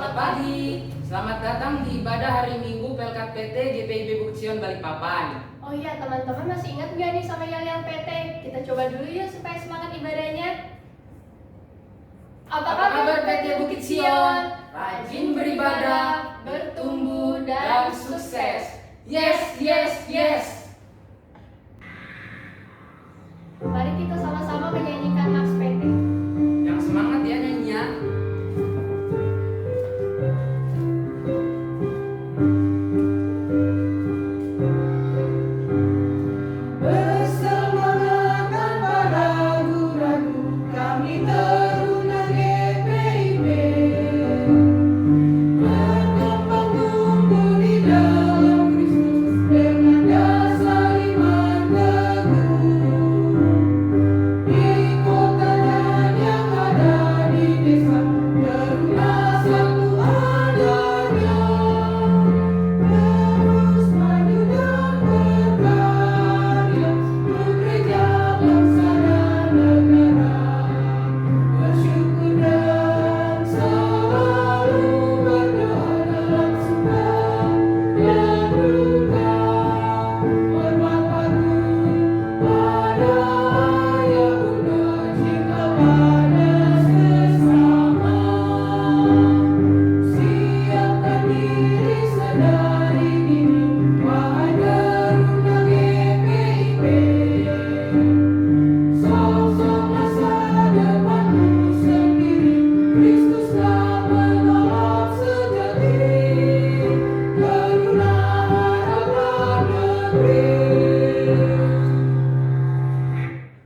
Selamat pagi, selamat datang di ibadah hari Minggu Pelkat PT GPIB Bukit Sion Balikpapan. Oh iya, teman-teman masih ingat gak nih sama yel-yel PT? Kita coba dulu yuk supaya semangat ibadahnya. Apa kabar PT Bukit Sion? Rajin beribadah, bertumbuh, dan sukses. Yes, yes, yes. Mari kita sama-sama menyanyikan Naks PT. Yang semangat ya nyanyinya.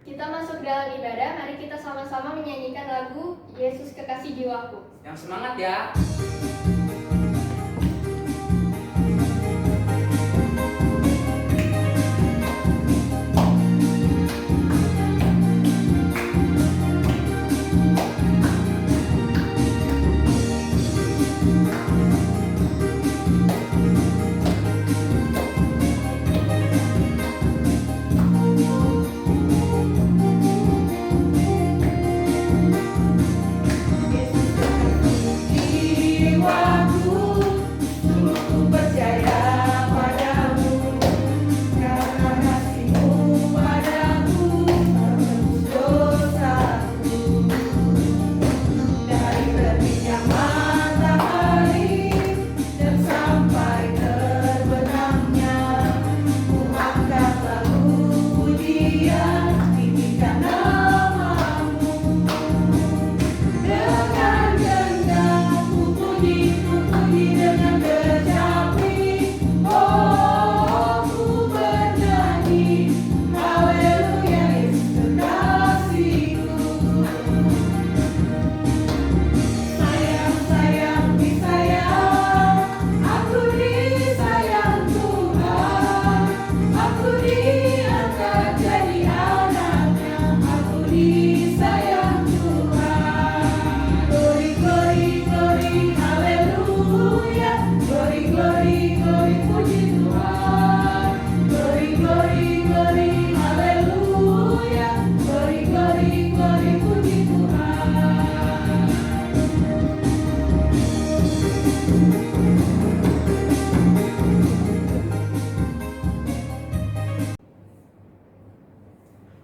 Kita masuk dalam ibadah, mari kita sama-sama menyanyikan lagu Yesus Kekasih Jiwaku. Yang semangat ya.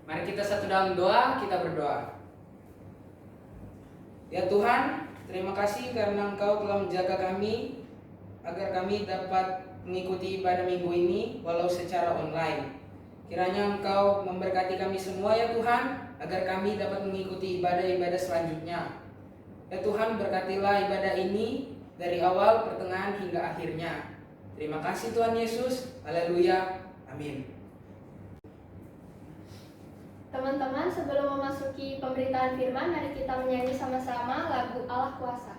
Mari kita satu dalam doa, kita berdoa. Ya Tuhan, terima kasih karena Engkau telah menjaga kami agar kami dapat mengikuti ibadah minggu ini walau secara online. Kiranya Engkau memberkati kami semua ya Tuhan, agar kami dapat mengikuti ibadah-ibadah selanjutnya. Ya Tuhan, berkatilah ibadah ini dari awal, pertengahan hingga akhirnya. Terima kasih Tuhan Yesus. Haleluya. Amin. Teman-teman, sebelum memasuki pemberitaan firman, mari kita menyanyi sama-sama lagu Allah Kuasa.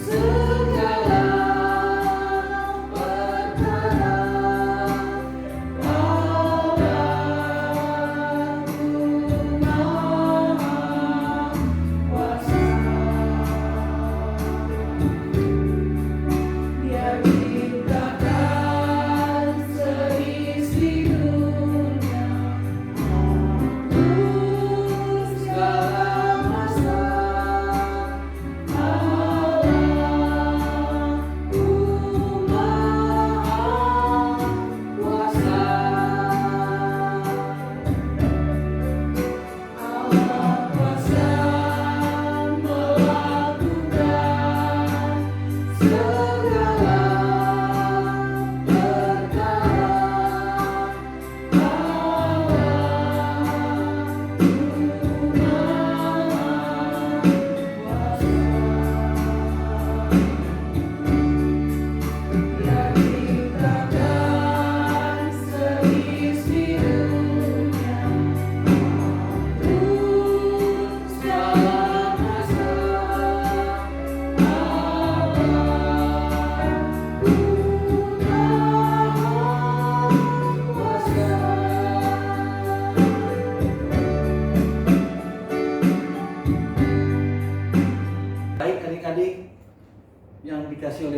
Segala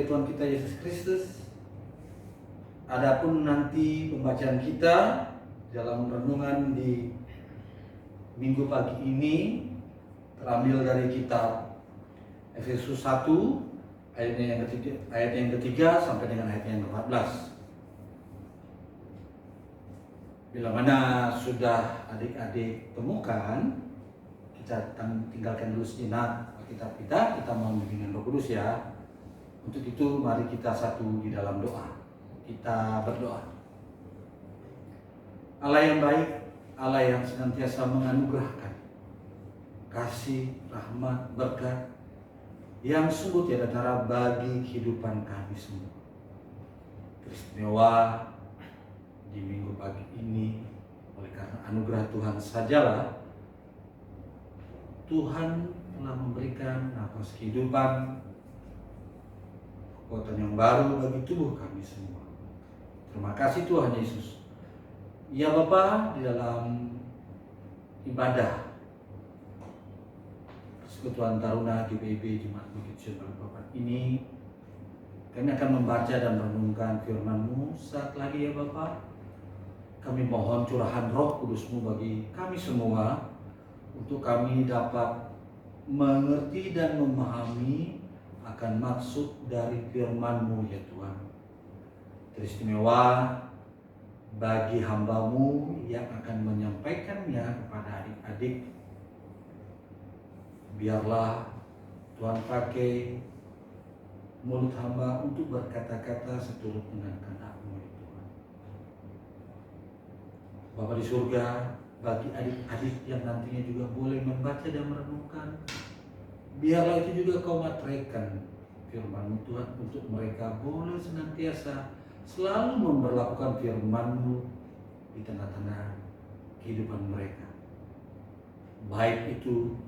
dari Tuhan kita Yesus Kristus. Adapun nanti pembacaan kita dalam renungan di minggu pagi ini terambil dari kitab Efesus 1 ayat yang ketiga sampai dengan ayat yang ke-14. Bila mana sudah adik-adik temukan, kita tinggalkan dulu sejenak Alkitab kita mau bimbingan Roh Kudus ya. Untuk itu mari kita satu di dalam doa. Kita berdoa. Allah yang baik, Allah yang senantiasa menganugerahkan kasih, rahmat, berkat yang sungguh tiada tara bagi kehidupan kami semua. Teristimewa di minggu pagi ini, oleh karena anugerah Tuhan sajalah Tuhan telah memberikan nafas kehidupan, kekuatan yang baru bagi tubuh kami semua. Terima kasih Tuhan Yesus. Ya Bapa, di dalam ibadah Persekutuan Taruna GBIB Jemaat Bukit Sion Balikpapan ini, kami akan membaca dan merenungkan firman-Mu saat lagi ya Bapa. Kami mohon curahan Roh Kudus-Mu bagi kami semua, untuk kami dapat mengerti dan memahami akan maksud dari firman-Mu ya Tuhan. Teristimewa bagi hamba-Mu yang akan menyampaikannya kepada adik-adik. Biarlah Tuhan pakai mulut hamba untuk berkata-kata seturut dengan kehendak-Mu ya Tuhan. Bapa di surga, bagi adik-adik yang nantinya juga boleh membaca dan merenungkan, biarlah itu juga Kau materaikan firman-Mu Tuhan, untuk mereka boleh senantiasa selalu memperlakukan firman-Mu di tengah-tengah kehidupan mereka, baik itu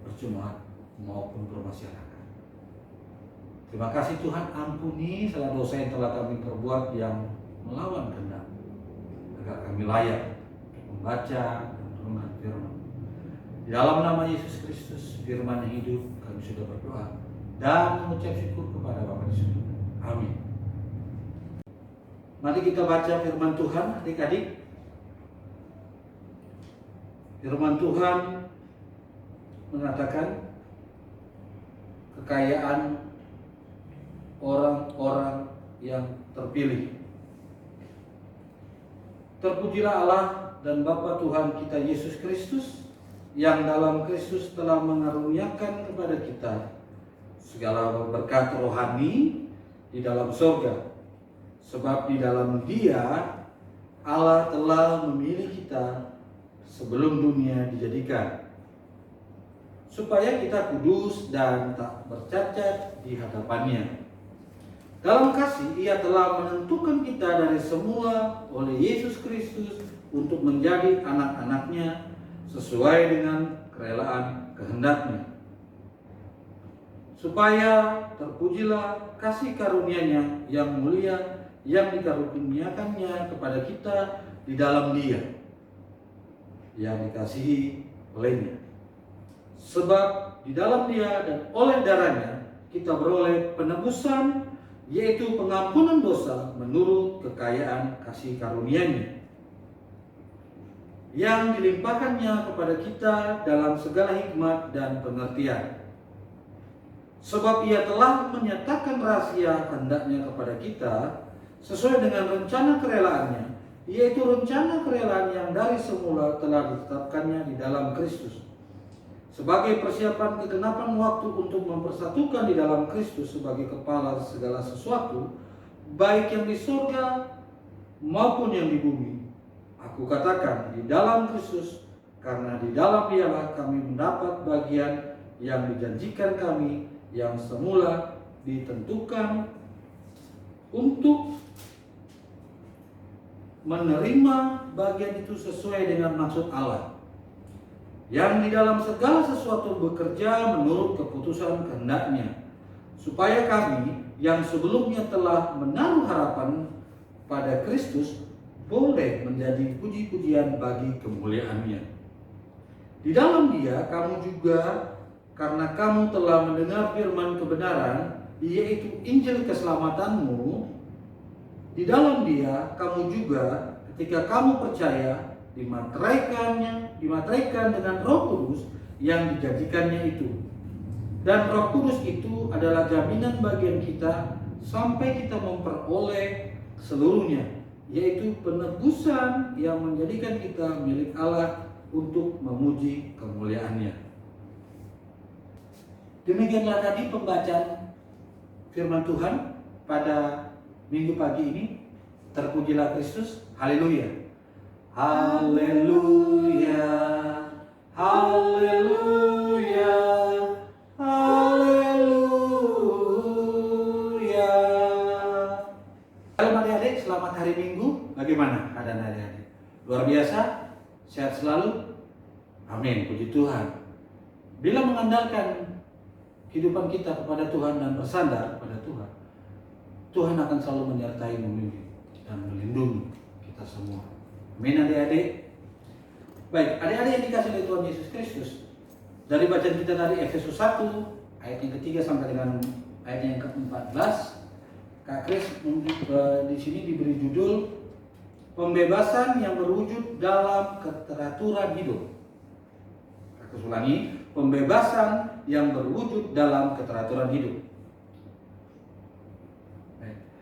berjemaat maupun bermasyarakat. Terima kasih Tuhan, ampuni segala dosa yang telah kami perbuat yang melawan kehendak-Mu, agar kami layak untuk membaca dan merenungkan firman. Di dalam nama Yesus Kristus, firman yang hidup, kami sudah berdoa dan mengucap syukur kepada Bapa di surga. Amin. Mari kita baca firman Tuhan, adik-adik. Firman Tuhan mengatakan kekayaan orang-orang yang terpilih. Terpujilah Allah dan Bapa Tuhan kita Yesus Kristus, yang dalam Kristus telah mengaruniakan kepada kita segala berkat rohani di dalam surga. Sebab di dalam Dia Allah telah memilih kita sebelum dunia dijadikan, supaya kita kudus dan tak bercacat di hadapan-Nya. Dalam kasih Ia telah menentukan kita dari semula oleh Yesus Kristus untuk menjadi anak-anak-Nya sesuai dengan kerelaan kehendak-Nya, supaya terpujilah kasih karunia-Nya yang mulia yang dikaruniakannya kepada kita di dalam Dia yang dikasihi oleh-Nya. Sebab di dalam Dia dan oleh darah-Nya kita beroleh penebusan, yaitu pengampunan dosa menurut kekayaan kasih karunia-Nya yang dilimpahkannya kepada kita dalam segala hikmat dan pengertian. Sebab Ia telah menyatakan rahasia kehendak-Nya kepada kita sesuai dengan rencana kerelaan-Nya, yaitu rencana kerelaan yang dari semula telah ditetapkannya di dalam Kristus, sebagai persiapan kegenapan waktu untuk mempersatukan di dalam Kristus sebagai kepala segala sesuatu, baik yang di surga maupun yang di bumi. Aku katakan di dalam Kristus, karena di dalam Dialah kami mendapat bagian yang dijanjikan kami, yang semula ditentukan untuk menerima bagian itu sesuai dengan maksud Allah, yang di dalam segala sesuatu bekerja menurut keputusan kehendak-Nya, supaya kami yang sebelumnya telah menaruh harapan pada Kristus boleh menjadi puji-pujian bagi kemuliaan-Nya. Di dalam Dia kamu juga, karena kamu telah mendengar firman kebenaran yaitu Injil keselamatanmu, di dalam Dia kamu juga ketika kamu percaya dimateraikan dengan Roh Kudus yang dijanjikannya itu. Dan Roh Kudus itu adalah jaminan bagian kita sampai kita memperoleh seluruhnya, yaitu penebusan yang menjadikan kita milik Allah untuk memuji kemuliaan-Nya. Demikianlah tadi pembacaan firman Tuhan pada minggu pagi ini. Terpujilah Kristus. Haleluya. Haleluya. Haleluya. Haleluya. Halo adik-adik, selamat hari Minggu. Bagaimana keadaan adik-adik? Luar biasa? Sehat selalu? Amin, puji Tuhan. Bila mengandalkan kehidupan kita kepada Tuhan dan bersandar kepada Tuhan, Tuhan akan selalu menyertai, membimbing, dan melindungi kita semua. Amin adik-adik. Baik, adik-adik yang dikasih oleh Tuhan Yesus Kristus, dari bacaan kita tadi Efesus 1 ayat yang ketiga sampai dengan ayat yang ke-14, Kak Kris di sini diberi judul pembebasan yang berwujud dalam keteraturan hidup. Aku ulangi, pembebasan yang berwujud dalam keteraturan hidup.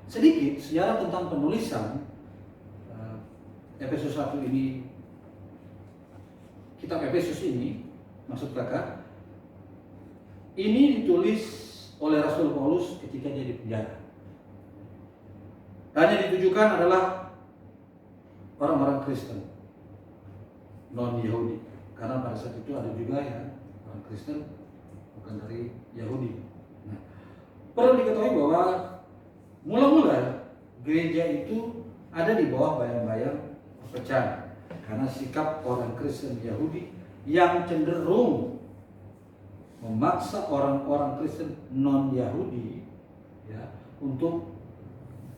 Sedikit sejarah tentang penulisan Efesus 1 ini, kitab Efesus ini, maksud kakak, ini ditulis oleh Rasul Paulus ketika dia di penjara. Dan yang ditujukan adalah orang-orang Kristen, non-Yahudi. Karena pada saat itu ada juga ya orang Kristen bukan dari Yahudi. Nah, perlu diketahui bahwa mula-mula gereja itu ada di bawah bayang-bayang perpecahan karena sikap orang Kristen Yahudi yang cenderung memaksa orang-orang Kristen non-Yahudi ya untuk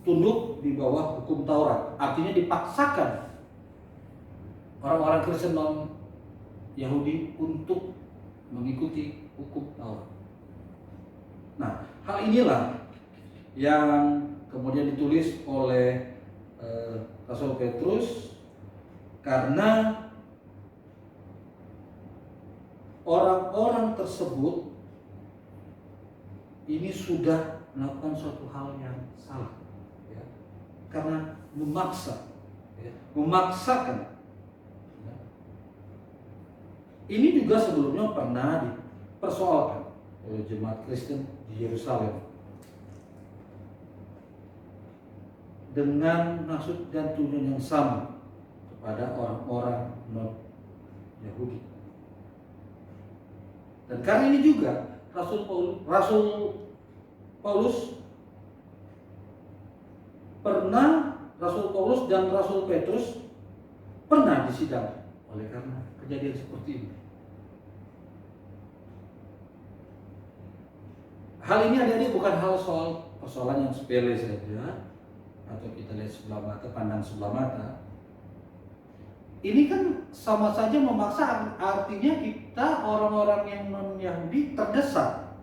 tunduk di bawah hukum Taurat. Artinya dipaksakan orang-orang Kristen non-Yahudi untuk mengikuti hukum Taurat. Nah, hal inilah yang kemudian ditulis oleh Rasul Petrus karena orang-orang tersebut ini sudah melakukan suatu hal yang salah, ya. Karena memaksa, ya. Memaksakan. Ya. Ini juga sebelumnya pernah dipersoalkan oleh jemaat Kristen di Yerusalem dengan maksud dan tujuan yang sama kepada orang-orang non-Yahudi. Dan karena ini juga Rasul Paulus dan Rasul Petrus pernah disidang oleh karena kejadian seperti ini. Hal ini adik-adik bukan hal soal persoalan yang sepele saja, atau kita lihat sebelah mata, pandang sebelah mata. Ini kan sama saja memaksa, artinya kita orang-orang yang non-Yahudi terdesak,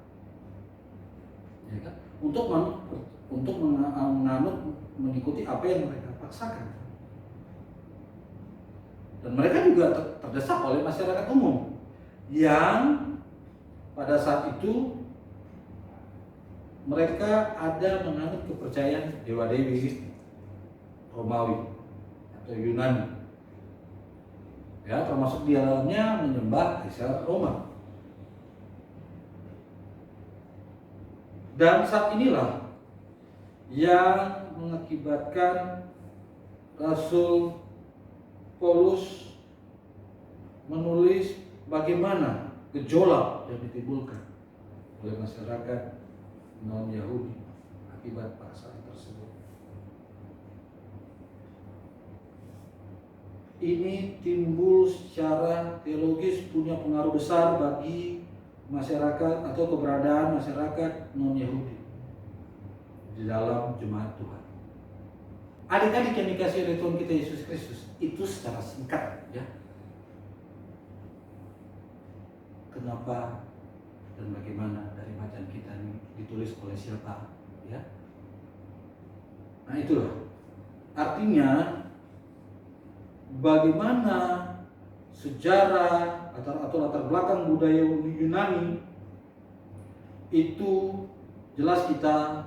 ya kan? Untuk menganut, mengikuti apa yang mereka paksakan. Dan mereka juga terdesak oleh masyarakat umum yang pada saat itu mereka ada menganut kepercayaan dewa-dewi Romawi atau Yunani, ya, termasuk di dalamnya menyembah Kaisar Roma. Dan saat inilah yang mengakibatkan Rasul Paulus menulis bagaimana gejolak yang ditimbulkan oleh masyarakat non-Yahudi akibat paksaan tersebut. Ini timbul secara teologis, punya pengaruh besar bagi masyarakat atau keberadaan masyarakat non-Yahudi di dalam jemaat Tuhan. Adik-adik yang dikasih oleh Tuhan kita Yesus Kristus, itu secara singkat ya. Kenapa dan bagaimana dari bacaan kita ini ditulis oleh siapa, ya. Nah itulah artinya bagaimana sejarah atau latar belakang budaya Yunani itu jelas kita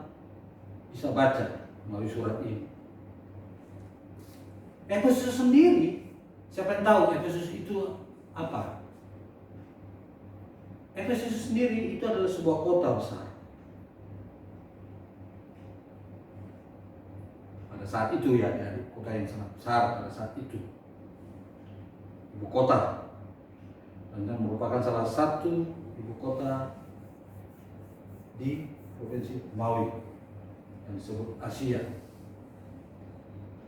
bisa baca melalui surat ini. Efesus sendiri, siapa yang tahu Efesus itu apa? Efesus sendiri itu adalah sebuah kota besar. Pada saat itu ya, kota yang sangat besar pada saat itu. Ibu kota. Dan merupakan salah satu ibu kota di provinsi Maui yang disebut Asia.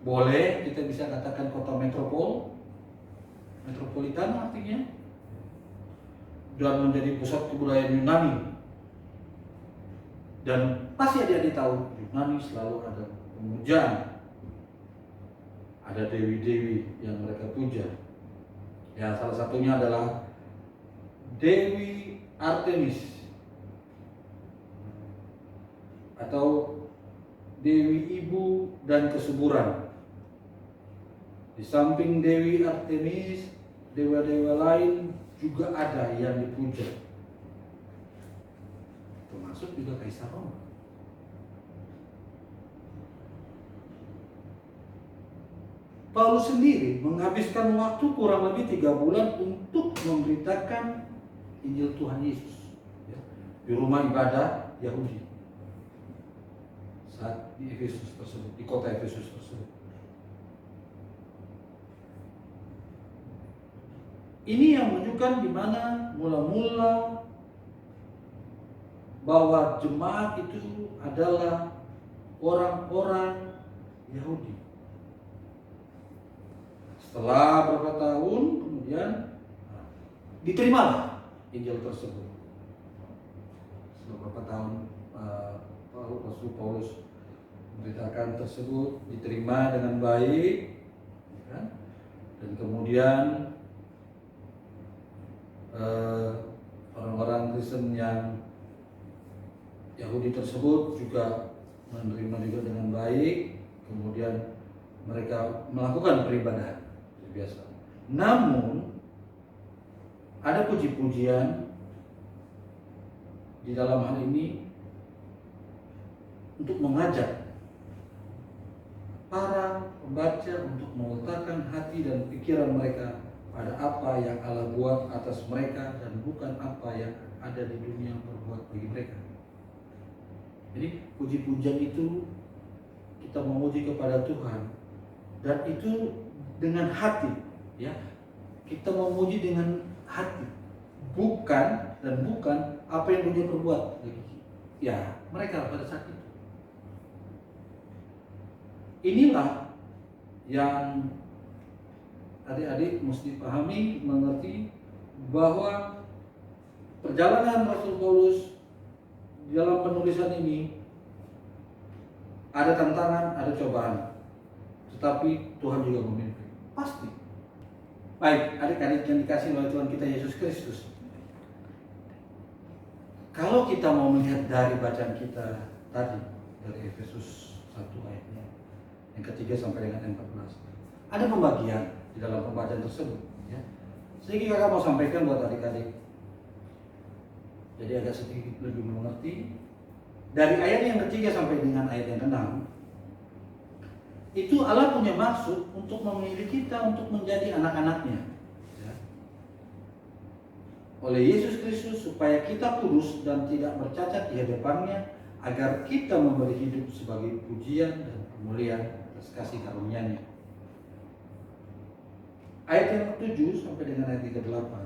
Boleh kita bisa katakan kota metropolitan artinya, dan menjadi pusat kebudayaan Yunani. Dan pasti adik-adik tahu Yunani selalu ada pemujaan, ada dewi-dewi yang mereka puja. Ya, salah satunya adalah Dewi Artemis atau Dewi Ibu dan Kesuburan. Di samping Dewi Artemis, dewa-dewa lain juga ada yang dipuja, termasuk juga Kaisar Roma. Paulus sendiri menghabiskan waktu kurang lebih 3 bulan untuk memberitakan Injil Tuhan Yesus, ya, di rumah ibadah Yahudi saat di Efesus tersebut, di kota Efesus tersebut. Ini yang menunjukkan di mana mula-mula bahwa jemaat itu adalah orang-orang Yahudi. Setelah beberapa tahun kemudian diterimalah Injil tersebut. Setelah beberapa tahun Rasul Paulus memberitakan tersebut diterima dengan baik, ya, dan kemudian orang-orang Kristen yang Yahudi tersebut juga menerima juga dengan baik, kemudian mereka melakukan peribadahan biasa. Namun ada puji-pujian di dalam hal ini untuk mengajak para pembaca untuk meletakkan hati dan pikiran mereka pada apa yang Allah buat atas mereka dan bukan apa yang ada di dunia berbuat bagi mereka. Jadi puji-pujian itu kita memuji kepada Tuhan, dan itu dengan hati, ya. Kita memuji dengan hati, bukan apa yang dunia perbuat bagi, ya, mereka pada saat itu. Inilah yang adik-adik mesti pahami, mengerti bahwa perjalanan Rasul Paulus dalam penulisan ini ada tantangan, ada cobaan, tetapi Tuhan juga memimpin, pasti. Baik, adik-adik yang dikasihi oleh Tuhan kita Yesus Kristus, kalau kita mau melihat dari bacaan kita tadi dari Efesus 1 ayatnya yang ketiga sampai dengan yang 14, ada pembagian di dalam pembacaan tersebut, ya. Sedikit kakak mau sampaikan buat adik-adik, jadi agak sedikit lebih mengerti. Dari ayat yang ketiga sampai dengan ayat yang ke-6, itu Allah punya maksud untuk memilih kita untuk menjadi anak-anaknya, ya, oleh Yesus Kristus, supaya kita kudus dan tidak bercacat di hadapannya, agar kita memberi hidup sebagai pujian dan kemuliaan atas kasih karunia-Nya. Ayat yang ke-7 sampai dengan ayat yang ke-8,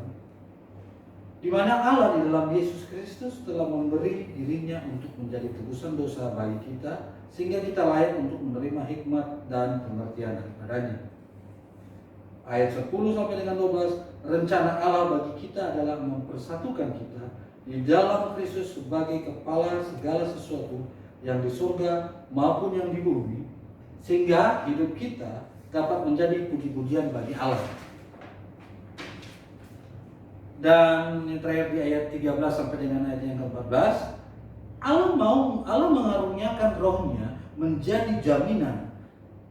di mana Allah di dalam Yesus Kristus telah memberi dirinya untuk menjadi tebusan dosa bagi kita, sehingga kita layak untuk menerima hikmat dan pengertian daripadanya. Ayat 10 sampai dengan 12, rencana Allah bagi kita adalah mempersatukan kita di dalam Kristus sebagai kepala segala sesuatu yang di surga maupun yang di bumi, sehingga hidup kita dapat menjadi puji-pujian bagi Allah. Dan yang terakhir di ayat 13 sampai dengan ayat yang ke-14, Allah mengaruniakan rohnya menjadi jaminan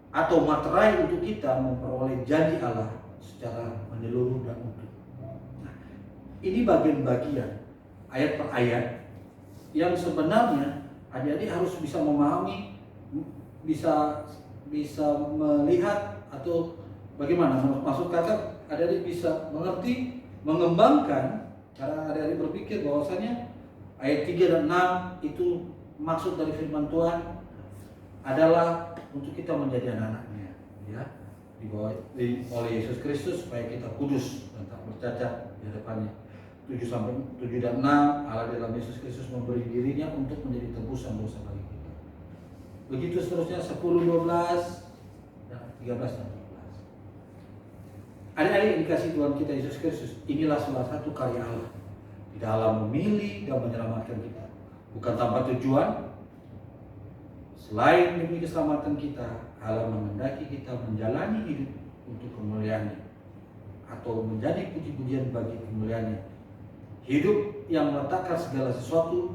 atau materai untuk kita memperoleh janji Allah secara menyeluruh dan utuh. Nah, ini bagian-bagian ayat per ayat yang sebenarnya adik-adik harus bisa memahami, bisa melihat, atau bagaimana maksud kata adik-adik bisa mengerti, mengembangkan cara adik-adik berpikir bahwasanya ayat 3 dan 6 itu maksud dari firman Tuhan adalah untuk kita menjadi anak-anaknya, ya, dibawa oleh Yesus Kristus supaya kita kudus dan tak bercacat di hadapannya. 7 dan 6, Allah dalam Yesus Kristus memberi dirinya untuk menjadi tebusan dosa bagi kita. Begitu seterusnya 10, 12, dan 13 dan 14. Adik-adik dikasih Tuhan kita Yesus Kristus, inilah salah satu karya Allah di dalam memilih dan menyelamatkan kita, bukan tanpa tujuan. Selain demi keselamatan kita, Allah menghendaki kita menjalani hidup untuk kemuliaan-Nya atau menjadi puji-pujian bagi kemuliaan-Nya. Hidup yang meletakkan segala sesuatu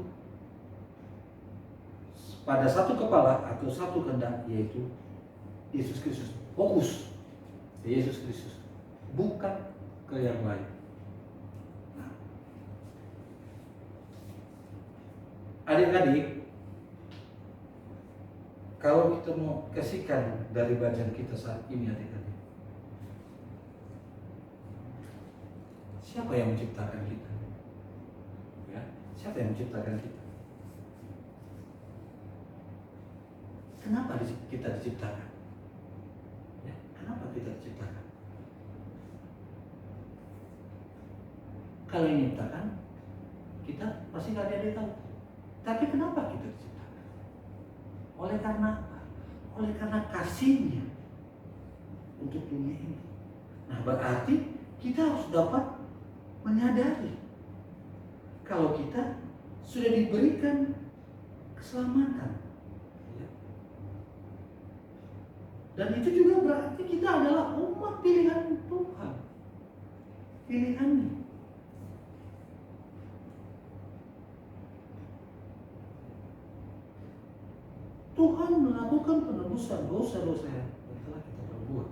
pada satu kepala atau satu kehendak, yaitu Yesus Kristus. Fokus di Yesus Kristus, bukan ke yang lain. Nah, adik-adik, kalau kita mau kasihkan dari bacaan kita saat ini, adik-adik, siapa yang menciptakan kita? Ya, siapa yang menciptakan kita? Kenapa kita diciptakan? Ya, kenapa kita diciptakan? Kalau yang menciptakan kita pasti gak ada yang tahu. Tapi kenapa kita diciptakan? Oleh karena apa? Oleh karena kasih-Nya untuk dunia ini. Nah, berarti kita harus dapat menyadari kalau kita sudah diberikan keselamatan. Dan itu juga berarti kita adalah umat pilihan Tuhan. Pilihan-Nya. Tuhan melakukan penebusan dosa-dosa yang telah kita perbuat.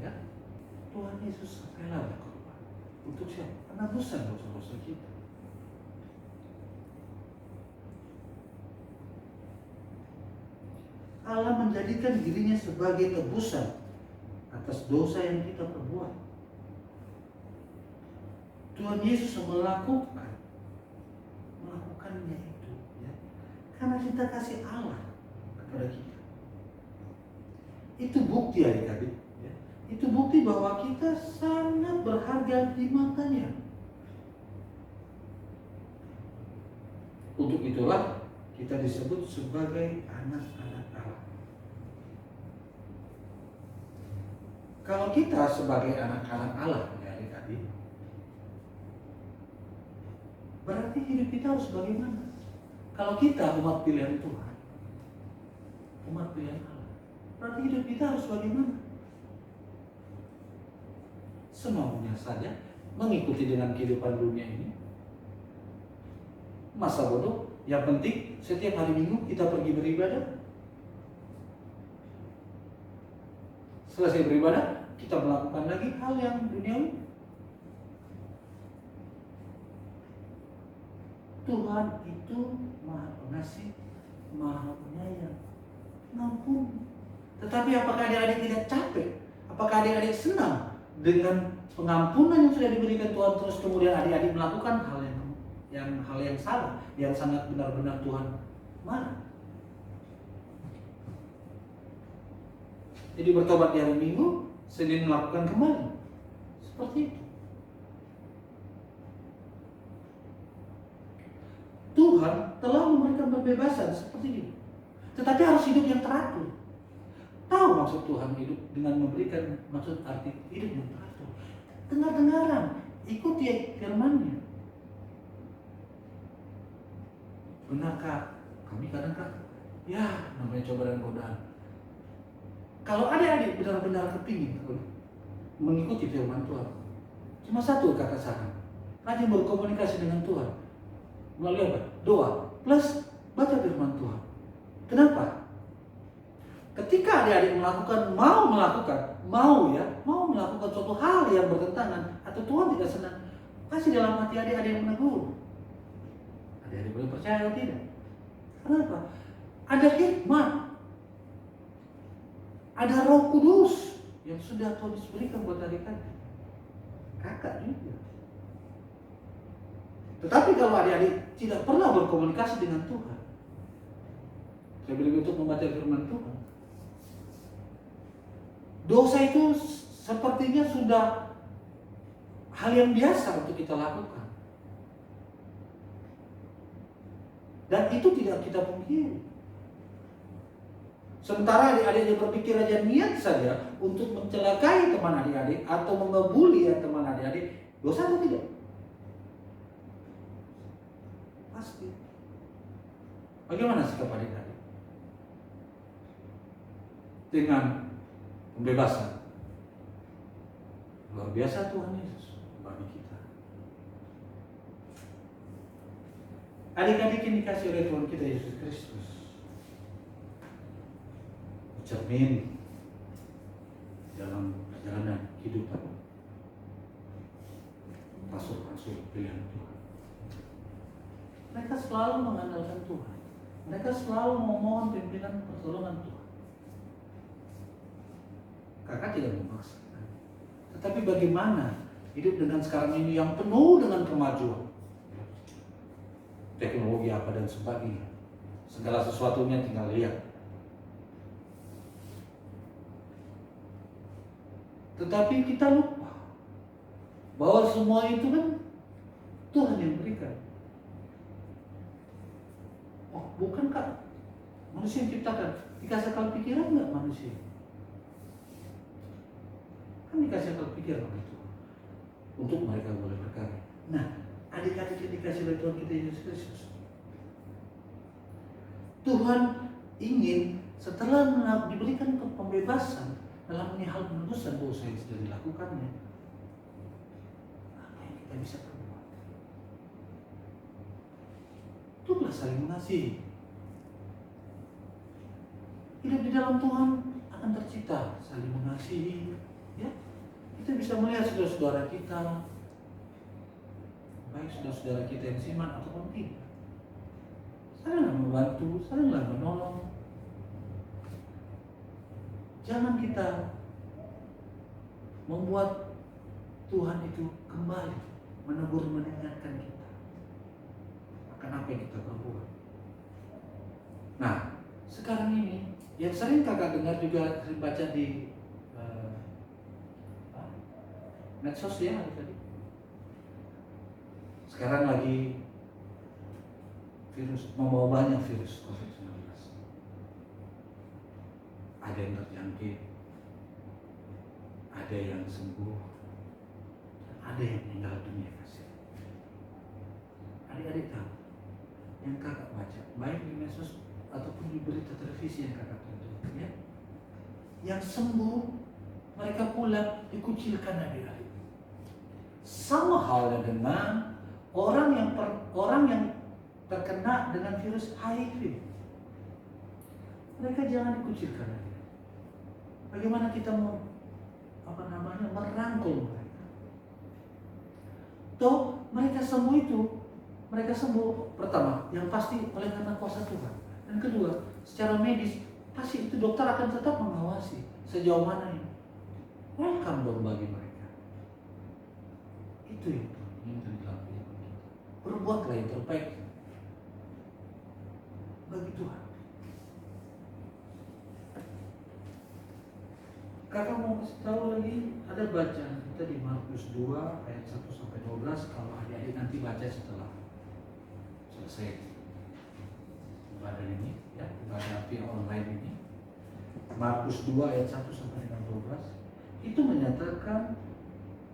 Ya, Tuhan Yesus rela berkorban untuk siapa? Penebusan dosa-dosa kita. Allah menjadikan dirinya sebagai tebusan atas dosa yang kita perbuat. Tuhan Yesus melakukannya itu, ya, karena kita kasih Allah kepada kita. Itu bukti, adik-adik, ya. Itu bukti bahwa kita sangat berharga di matanya. Untuk itulah kita disebut sebagai anak-anak Allah. Kalau kita sebagai anak-anak Allah, ya adik-adik, berarti hidup kita harus bagaimana? Kalau kita umat pilihan Tuhan, umat pilihan Allah, berarti hidup kita harus bagaimana? Semaunya saja mengikuti dengan kehidupan dunia ini. Masa bodoh, yang penting setiap hari Minggu kita pergi beribadah. Selesai beribadah, kita melakukan lagi hal yang duniawi. Tuhan itu Maha Pengasih, Maha Penyayang, mengampuni. Tetapi apakah adik-adik tidak capek? Apakah adik-adik senang dengan pengampunan yang sudah diberikan Tuhan, terus kemudian adik-adik melakukan hal yang salah, yang sangat benar-benar Tuhan marah? Jadi bertobat di hari Minggu, Senin melakukan kembali. Seperti itu. Tuhan telah memberikan pembebasan seperti ini. Tetapi harus hidup yang teratur. Tahu maksud Tuhan hidup dengan memberikan maksud arti hidup yang teratur. Dengar-dengaran, ikuti firman-Nya. Benarkah? Kami kadang-kadang, ya namanya cobaan dan godaan. Kalau adik-adik benar-benar kepingin mengikuti firman Tuhan. Cuma satu kakak saran, rajin berkomunikasi dengan Tuhan. Melalui apa? Doa plus baca firman Tuhan. Kenapa? Ketika adik-adik mau melakukan suatu hal yang bertentangan atau Tuhan tidak senang, kasih dalam hati adik-adik yang menegur. Adik-adik boleh percaya atau tidak? Kenapa? Ada hikmat, ada Roh Kudus yang sudah Tuhan berikan buat adik-adik. Kakak juga. Tetapi kalau adik-adik tidak pernah berkomunikasi dengan Tuhan, saya bilang untuk membaca firman Tuhan, dosa itu sepertinya sudah hal yang biasa untuk kita lakukan. Dan itu tidak kita pungkiri. Sementara adik-adik yang berpikir aja niat saja untuk mencelakai teman adik-adik atau mengebuli teman adik-adik, dosa atau tidak? Pasti. Bagaimana sikap adik-adik? Dengan pembebasan. Luar biasa Tuhan Yesus bagi kita. Adik-adik yang dikasih oleh Tuhan kita Yesus Kristus, cermin dalam perjalanan kehidupan rasul-rasul pilihan Tuhan. Mereka selalu mengandalkan Tuhan. Mereka selalu memohon pimpinan pertolongan Tuhan. Kakak tidak memaksakan. Tetapi bagaimana hidup dengan sekarang ini yang penuh dengan kemajuan, teknologi apa dan sebagainya, segala sesuatunya tinggal lihat. Tetapi kita lupa bahwa semua itu kan Tuhan yang berikan. Oh, bukankah manusia yang ciptakan? Dikasih akal pikiran nggak manusia? Kan dikasih akal pikiran oleh Tuhan untuk mereka boleh berkarya. Nah, adik-adik yang dikasih oleh Tuhan kita Yesus Kristus, Tuhan ingin setelah diberikan pembebasan dalam hal penebusan dosa yang sudah dilakukannya, apa yang kita bisa perbuat? Itulah saling mengasihi. Hidup di dalam Tuhan akan tercipta saling mengasihi. Ya, kita bisa melihat saudara-saudara kita, baik saudara-saudara kita yang seiman ataupun tidak, salinglah membantu, salinglah menolong. Jangan kita membuat Tuhan itu kembali menegur mengingatkan kita akan apa yang kita perbuat. Nah, sekarang ini yang sering kakak dengar juga sering baca di medsos ya tadi. Sekarang lagi virus membawa banyak virus COVID-19. Ada yang terjangkit, ada yang sembuh, ada yang meninggal dunia kasih. Adik-adik tahu yang kakak baca, baik di medsos ataupun di berita televisi yang kakak tonton, ya, yang sembuh mereka pulang dikucilkan adik-adik. Sama halnya dengan orang yang terkena dengan virus HIV. Mereka jangan dikucilkan adik. Bagaimana kita mau merangkul mereka? Toh mereka sembuh pertama yang pasti oleh karena kuasa Tuhan. Dan kedua, secara medis pasti itu dokter akan tetap mengawasi sejauh mana ini. Welcome dong bagi mereka. Itu yang Tuhan dilakukan. Berbuatlah yang terbaik bagi Tuhan. Kakak mau kasih tahu lagi, ada bacaan kita di Markus 2 ayat 1-12. Kalau adik-adik nanti baca setelah selesai ibadah ini, ya, ibadah via online ini. Markus 2 ayat 1-12 itu menyatakan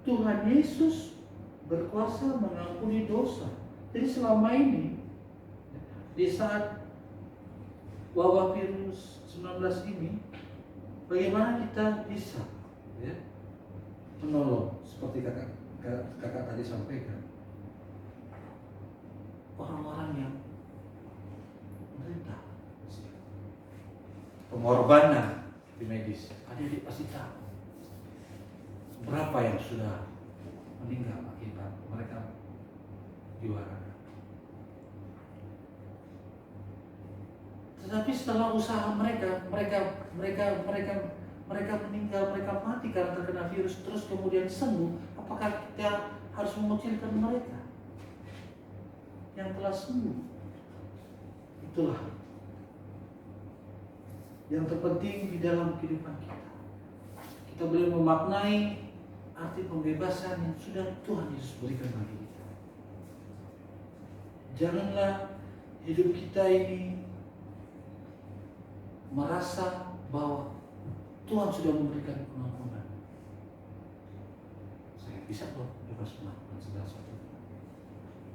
Tuhan Yesus berkuasa mengampuni dosa. Jadi selama ini di saat wabah virus 19 ini, bagaimana kita bisa, ya, menolong seperti kakak tadi sampaikan, orang-orang yang menderita, pengorbanan di medis. Adik-adik pasti tahu berapa yang sudah meninggal akibat mereka juara. Tetapi setelah usaha mereka meninggal, mereka mati karena terkena virus, terus kemudian sembuh. Apakah kita harus mengucilkan mereka yang telah sembuh? Itulah yang terpenting di dalam kehidupan kita. Kita boleh memaknai arti pembebasan yang sudah Tuhan Yesus berikan bagi kita. Janganlah hidup kita ini merasa bahwa Tuhan sudah memberikan pengampunan. Saya bisa kok bebas melakukan segala sesuatu.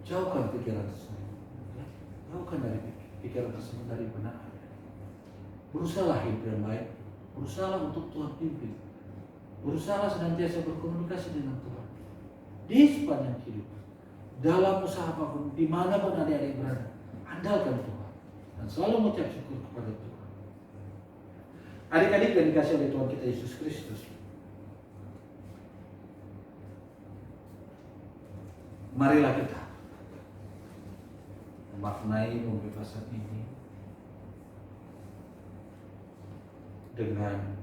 Jauhkan pikiran tersebut. Jauhkan dari pikiran tersebut dari benar. Berusahalah hidup yang baik. Berusahalah untuk Tuhan pimpin. Berusahalah senantiasa berkomunikasi dengan Tuhan di sepanjang hidup. Dalam usaha apapun, dimanapun adik-adik berada, andalkan Tuhan dan selalu mengucap syukur kepada Tuhan. Adik-adik yang dikasih oleh Tuhan kita Yesus Kristus, marilah kita memaknai pembebasan ini dengan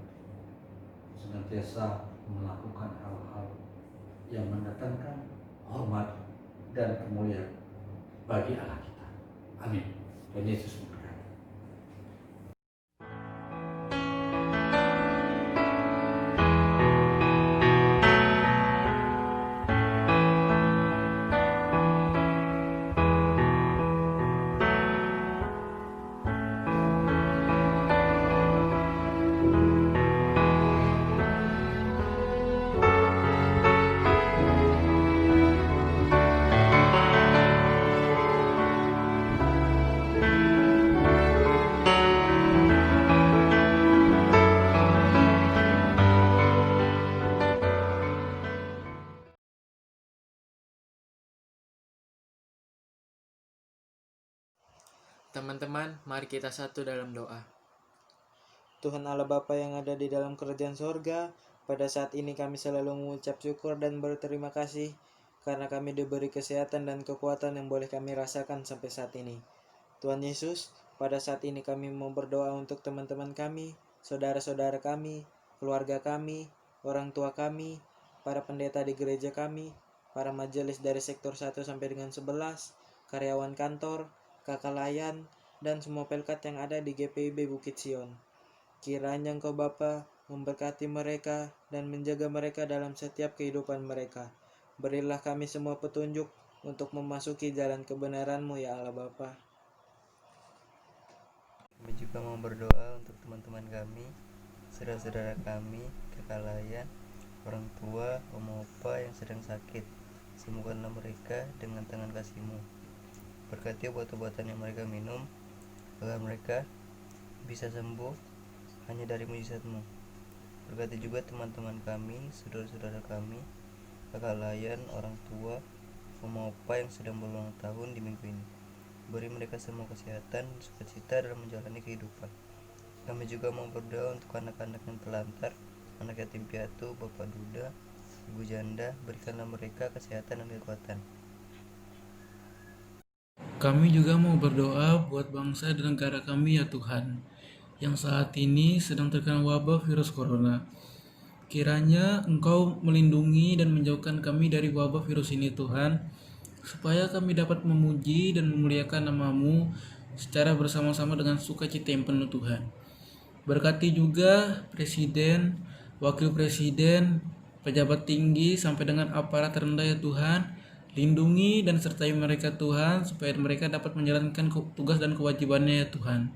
senantiasa melakukan hal-hal yang mendatangkan hormat dan kemuliaan bagi Allah kita. Amin. Tuhan Yesus memberkati. Teman-teman, mari kita satu dalam doa. Tuhan Allah Bapa yang ada di dalam kerajaan sorga, pada saat ini kami selalu mengucap syukur dan berterima kasih karena kami diberi kesehatan dan kekuatan yang boleh kami rasakan sampai saat ini. Tuhan Yesus, pada saat ini kami mau berdoa untuk teman-teman kami, saudara-saudara kami, keluarga kami, orang tua kami, para pendeta di gereja kami, para majelis dari sektor 1 sampai dengan 11, karyawan kantor, kakak layan, dan semua pelkat yang ada di GPIB Bukit Sion. Kiranya Engkau Bapa memberkati mereka dan menjaga mereka dalam setiap kehidupan mereka. Berilah kami semua petunjuk untuk memasuki jalan kebenaran-Mu ya Allah Bapa. Kami juga mau berdoa untuk teman-teman kami, saudara-saudara kami, kakak layan, orang tua, oma opa yang sedang sakit. Sembuhkanlah mereka dengan tangan kasih-Mu. Berkati obat-obatan yang mereka minum, agar mereka bisa sembuh hanya dari mujizat-Mu. Berkati juga teman-teman kami, saudara-saudara kami, kakak layan, orang tua, oma opa yang sedang berulang tahun di minggu ini. Beri mereka semua kesehatan, sukacita dalam menjalani kehidupan. Kami juga mau berdoa untuk anak-anak yang telantar, anak yatim piatu, bapak duda, ibu janda. Berikanlah mereka kesehatan dan kekuatan. Kami juga mau berdoa buat bangsa dan negara kami ya Tuhan, yang saat ini sedang terkena wabah virus corona. Kiranya Engkau melindungi dan menjauhkan kami dari wabah virus ini Tuhan, supaya kami dapat memuji dan memuliakan nama-Mu secara bersama-sama dengan sukacita yang penuh Tuhan. Berkati juga Presiden, Wakil Presiden, pejabat tinggi sampai dengan aparat terendah ya Tuhan. Lindungi dan sertai mereka Tuhan, supaya mereka dapat menjalankan tugas dan kewajibannya ya Tuhan.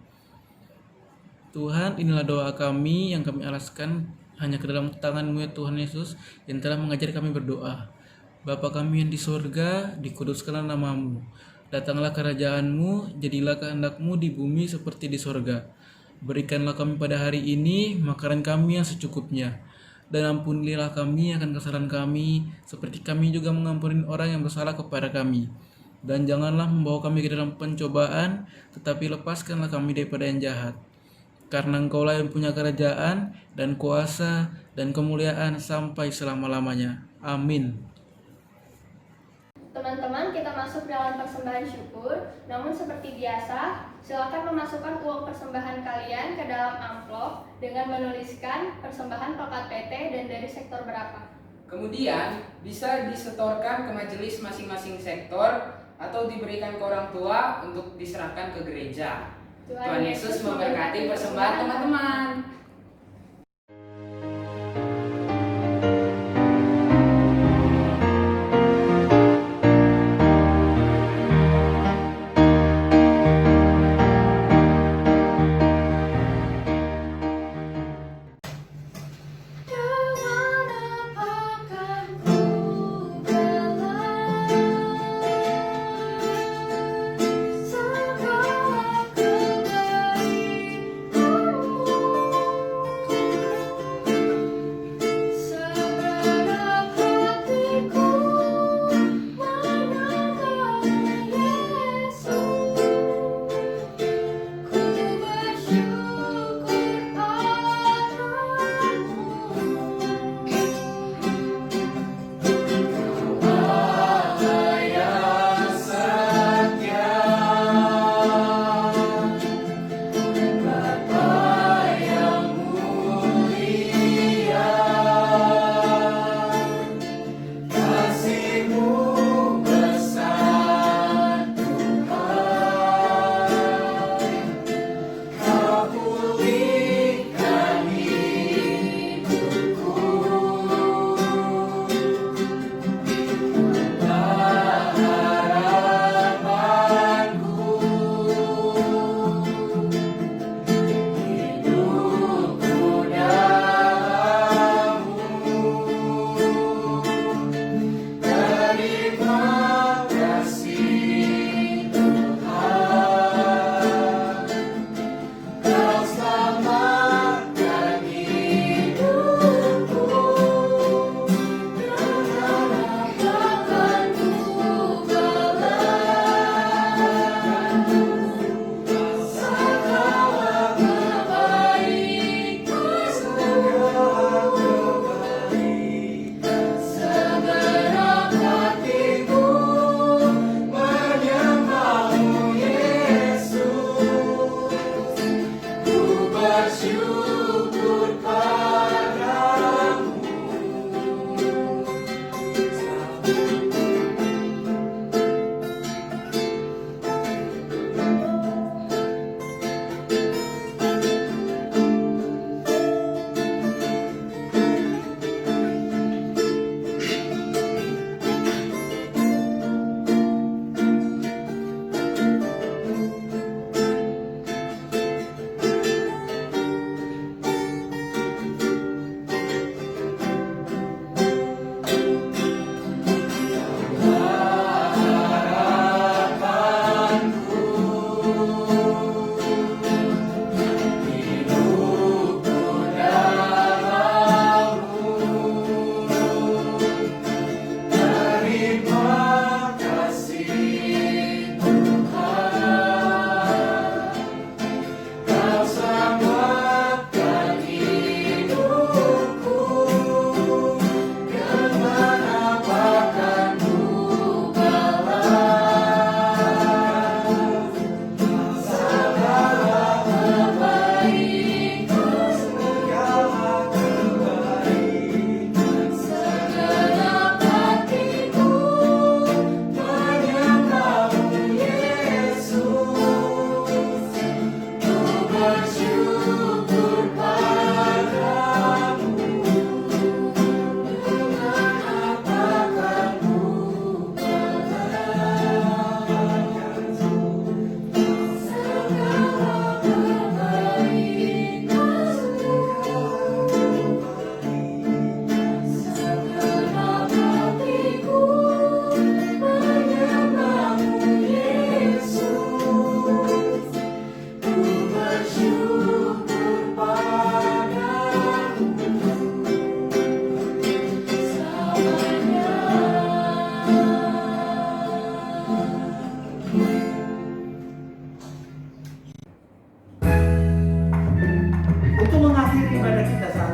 Tuhan, inilah doa kami yang kami alaskan hanya ke dalam tangan-Mu ya Tuhan Yesus, yang telah mengajar kami berdoa. Bapa kami yang di sorga, dikuduskanlah nama-Mu. Datanglah kerajaan-Mu, jadilah kehendak-Mu di bumi seperti di sorga. Berikanlah kami pada hari ini makanan kami yang secukupnya. dan ampunilah kami akan kesalahan kami, seperti kami juga mengampuni orang yang bersalah kepada kami. Dan janganlah membawa kami ke dalam pencobaan, tetapi lepaskanlah kami daripada yang jahat. Karena Engkaulah yang punya kerajaan, dan kuasa, dan kemuliaan sampai selama-lamanya. Amin. Teman-teman, kita masuk dalam persembahan syukur. Namun seperti biasa, silakan memasukkan uang persembahan kalian ke dalam amplop dengan menuliskan persembahan Pekat PT dan dari sektor berapa. Kemudian bisa disetorkan ke majelis masing-masing sektor atau diberikan ke orang tua untuk diserahkan ke gereja. Tuhan Yesus memberkati persembahan teman-teman.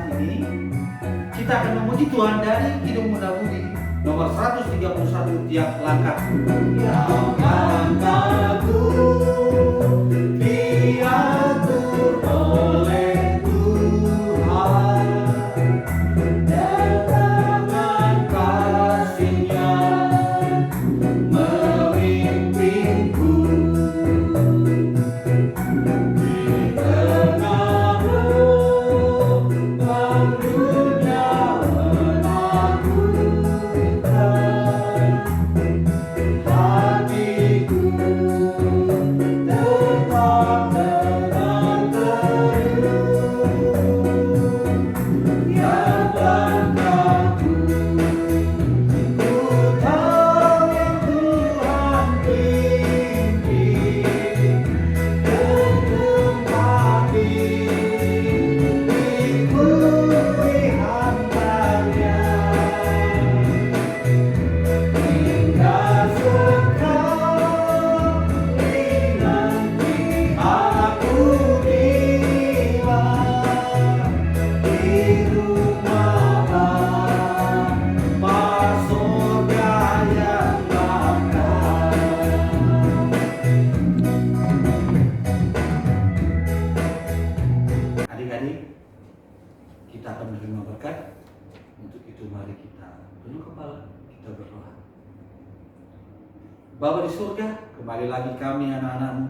saat ini kita akan memuji Tuhan dari Kidung Muda Budi nomor 131 tiap langkah. Tiap langkahku diatur oleh Tuhan, dan tangan kasih-Nya memimpinku. Di tengah gelombang dunia menakutkan, hatiku tetap tenang teduh. Tiap langkahku ku tahu yang Tuhan pimpin, dan tempati ikuti hamba-Nya. Hingga sekali nanti aku tiba di rumah Bapa surga yang bakal. Adik-adik, kita akan menerima berkat. Untuk itu mari kita tunduk kepala, kita berdoa. Bapa di surga, kembali lagi kami anak-anak-Mu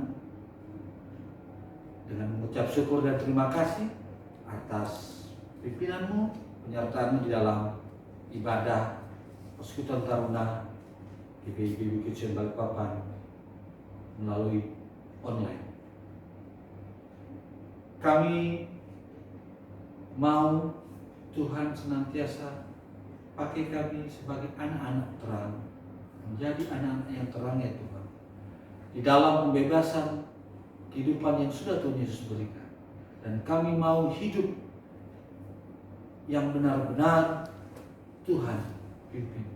dengan mengucap syukur dan terima kasih atas pimpinan-Mu, penyertaan-Mu di dalam ibadah Persekutuan Taruna GPIB Kitchen Balikpapan melalui online. Kami mau Tuhan senantiasa pakai kami sebagai anak-anak terang, menjadi anak-anak yang terang ya Tuhan, di dalam pembebasan kehidupan yang sudah Tuhan Yesus berikan. Dan kami mau hidup yang benar-benar Tuhan pimpin,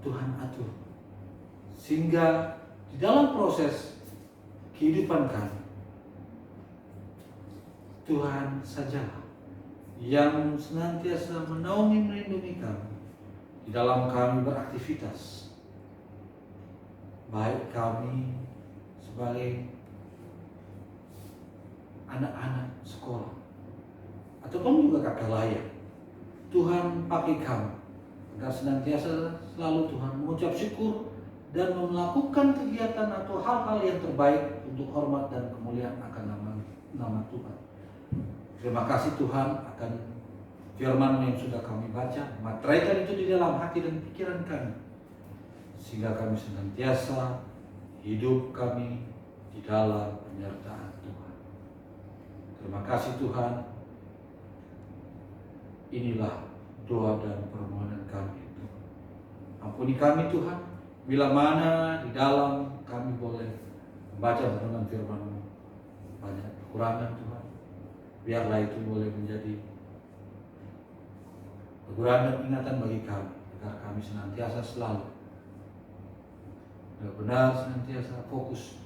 Tuhan atur, sehingga di dalam proses kehidupan kami Tuhan sajalah yang senantiasa menaungi melindungi kami di dalam kami beraktivitas, baik kami sebagai anak-anak sekolah ataupun juga kakak layak. Tuhan pakai kami agar senantiasa selalu Tuhan mengucap syukur dan melakukan kegiatan atau hal-hal yang terbaik untuk hormat dan kemuliaan akan nama Tuhan. Terima kasih Tuhan akan firman-Mu yang sudah kami baca. Materaikan itu di dalam hati dan pikiran kami, sehingga kami senantiasa hidup kami di dalam penyertaan Tuhan. Terima kasih Tuhan. Inilah doa dan permohonan kami Tuhan. Ampuni kami Tuhan, bila mana di dalam kami boleh membaca dengan firman-Mu banyak kekurangan Tuhan. Biarlah itu boleh menjadi teguran dan ingatan bagi kami, agar kami senantiasa selalu benar-benar senantiasa fokus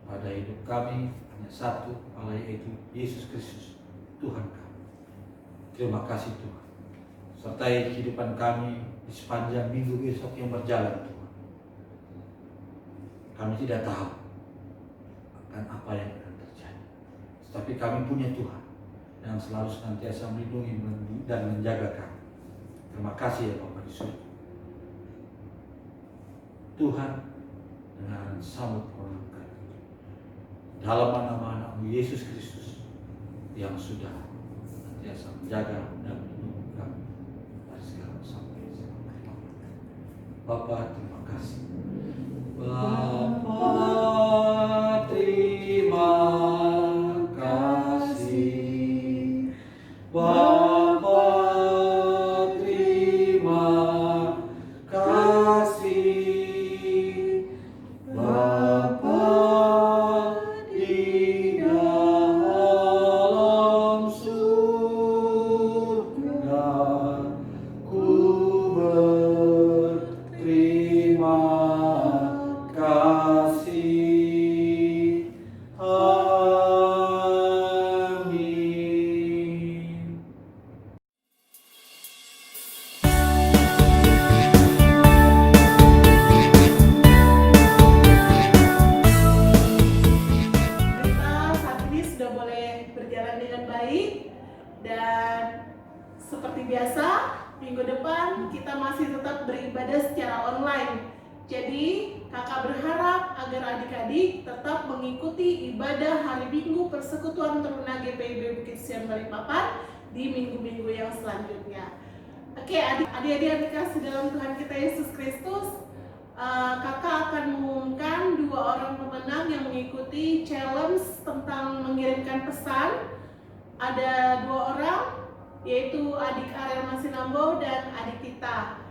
kepada hidup kami hanya satu kepala, yaitu Yesus Kristus Tuhan kami. Terima kasih Tuhan. Sertai kehidupan kami di sepanjang minggu besok yang berjalan Tuhan. Kami tidak tahu akan apa yang akan terjadi, tetapi kami punya Tuhan yang selalu senantiasa melindungi dan menjaga kami. Terima kasih ya Bapa di surga. Tuhan, dengan sambut permohonan dalam nama anak-Mu Yesus Kristus yang sudah senantiasa menjaga dan melindungi kami dari sekarang sampai selamanya. Bapa, terima kasih. Bapa, terima kasih. Bapa, terima kasih. Bapa di dalam surga, ku berterima kasih. biasa, minggu depan kita masih tetap beribadah secara online. Jadi kakak berharap agar adik-adik tetap mengikuti ibadah hari Minggu Persekutuan Teruna GPIB Bukit Sion Balikpapan di minggu-minggu yang selanjutnya. Oke, adik-adik kasih dalam Tuhan kita Yesus Kristus, kakak akan mengumumkan 2 orang pemenang yang mengikuti challenge tentang mengirimkan pesan. Ada 2 orang, yaitu adik Ariel Masinambo dan adik Tita.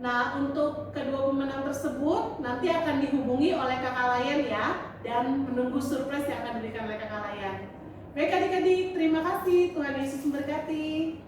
Nah, untuk kedua pemenang tersebut nanti akan dihubungi oleh kakak Layan ya, dan menunggu surprise yang akan diberikan oleh kakak Layan. Baik adik-adik, terima kasih. Tuhan Yesus memberkati.